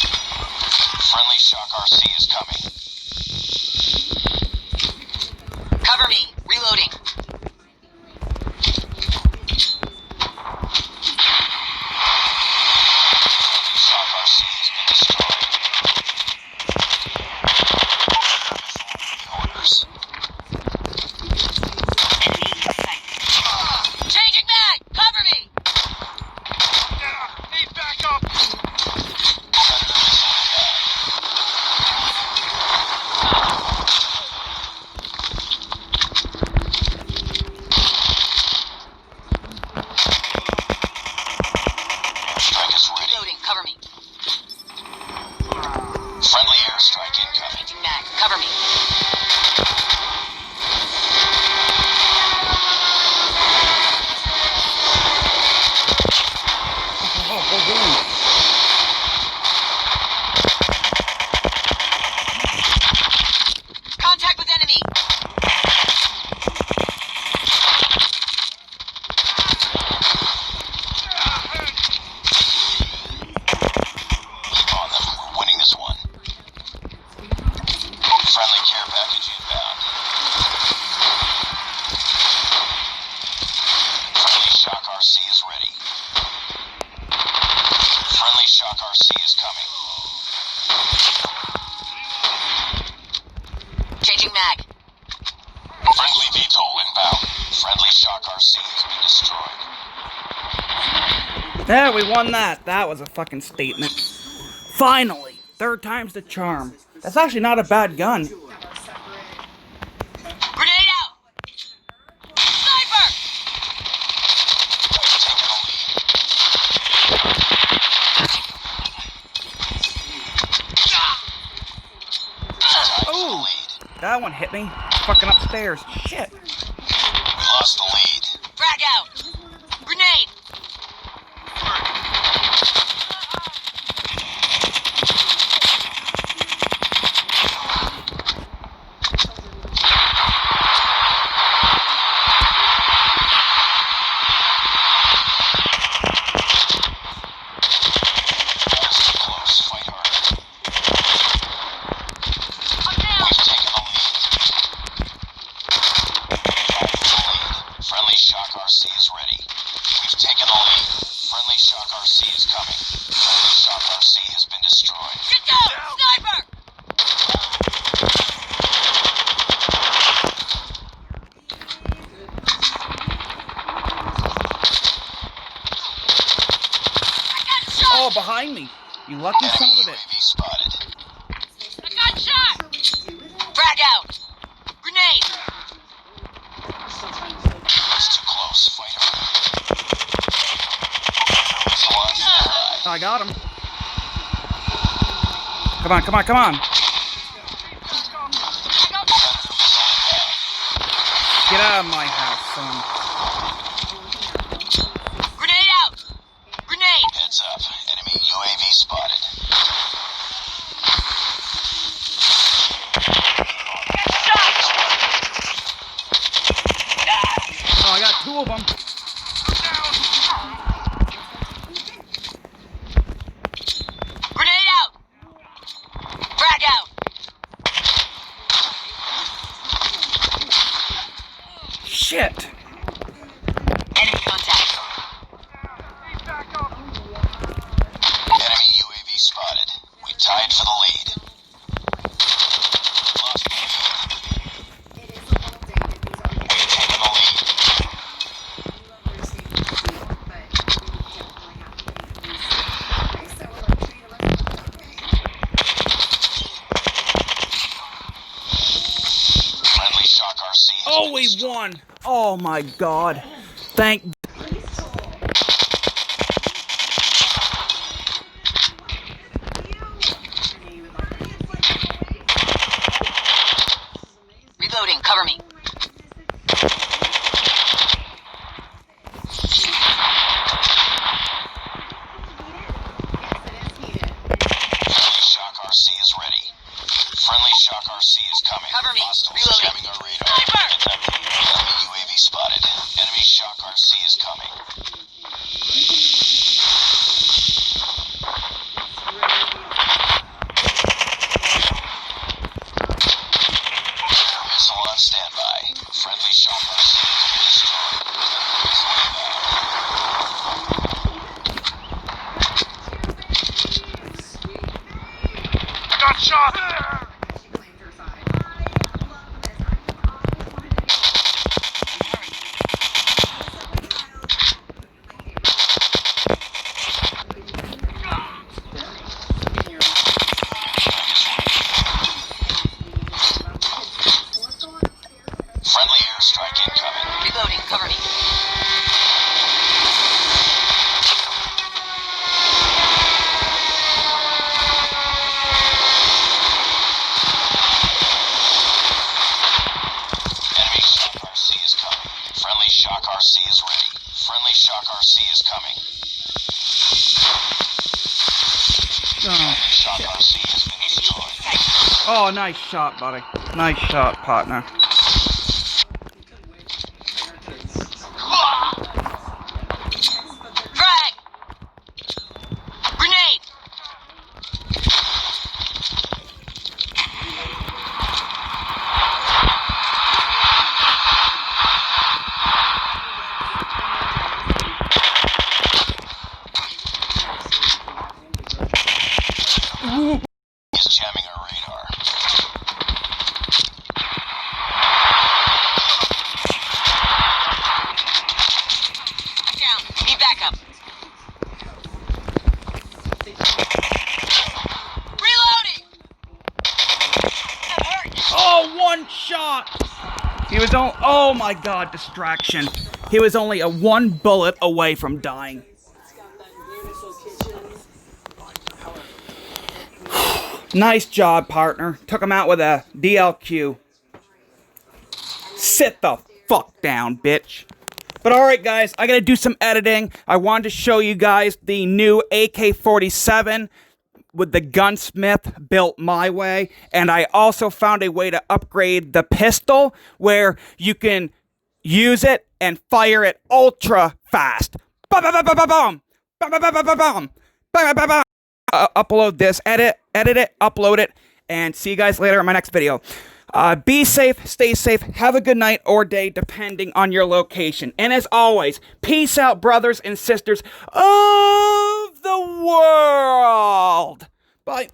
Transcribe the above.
Friendly Shock RC is coming. Cover me. Reloading. Shock RC has been destroyed. Orders. Enemy in sight. Changing mag! Cover me! Need backup! Predator missile Airstrike is ready. Reloading. Cover me. Friendly airstrike incoming. Changing mag. Cover me. Contact with enemy. Keep on them. We're winning this one. Friendly care package inbound. Friendly Shock RC is ready. Friendly Shock RC is coming. Changing mag. Friendly VTOL inbound. Friendly Shock RC has been destroyed. Yeah, we won that. That was a fucking statement. Finally! Third time's the charm. That's actually not a bad gun. Grenade out! Sniper! We've taken the lead. Tied for the Ooh. lead. That one hit me. Fucking upstairs. Shit. We lost the lead. Frag out! Grenade! That is too close. Fight harder. I'm down! We've taken the lead. Tied for the lead. Friendly Shock RC is ready. We've taken the lead. Friendly Shock RC is coming. Friendly Shock RC has been destroyed. Get down! Sniper! I got shot! Oh, behind me. You lucky son Enemy of a bitch. UAV spotted. I got shot! Frag out! Grenade! It's too close. Fight harder. Missile on standby. I got him. Come on, come on, come on. Predator missile inbound. Get out of my house, son. Grenade out! Grenade! Heads up. Enemy UAV spotted. Oh, I got two of them. Grenade out! Frag out! Shit. Enemy contact. Enemy UAV spotted. We tied for the lead. Lost the lead. We've taken the lead. Friendly Shock RC has Oh, been we destroyed. won. Oh my god. Thank Reloading. Cover me. RC is coming. Missile on standby. Friendly Shock RC has been destroyed. Got shot! Friendly airstrike incoming. Reloading. Cover me. Enemy Shock RC is coming. Friendly Shock RC is ready. Friendly Shock RC is coming. Friendly Shock RC has been destroyed. Oh, nice shot, buddy. Nice shot, partner. Frag! Grenade! He's jamming our radar. Down. Need backup. Reloading! That hurt. Oh, one shot! He was on. Oh my god, distraction. He was only a one bullet away from dying. Nice job, partner. Took him out with a DLQ. Sit the fuck down, bitch. But alright, guys, I gotta do some editing. I wanted to show you guys the new AK47 with the gunsmith built my way. And I also found a way to upgrade the pistol where you can use it and fire it ultra fast. Ba-ba-ba-ba-ba-bum! Ba-ba-ba-ba-ba-bum! Ba-ba-ba-ba! Upload this, edit it, upload it, and see you guys later in my next video. Be safe, stay safe, have a good night or day, depending on your location. And as always, peace out, brothers and sisters of the world. Bye.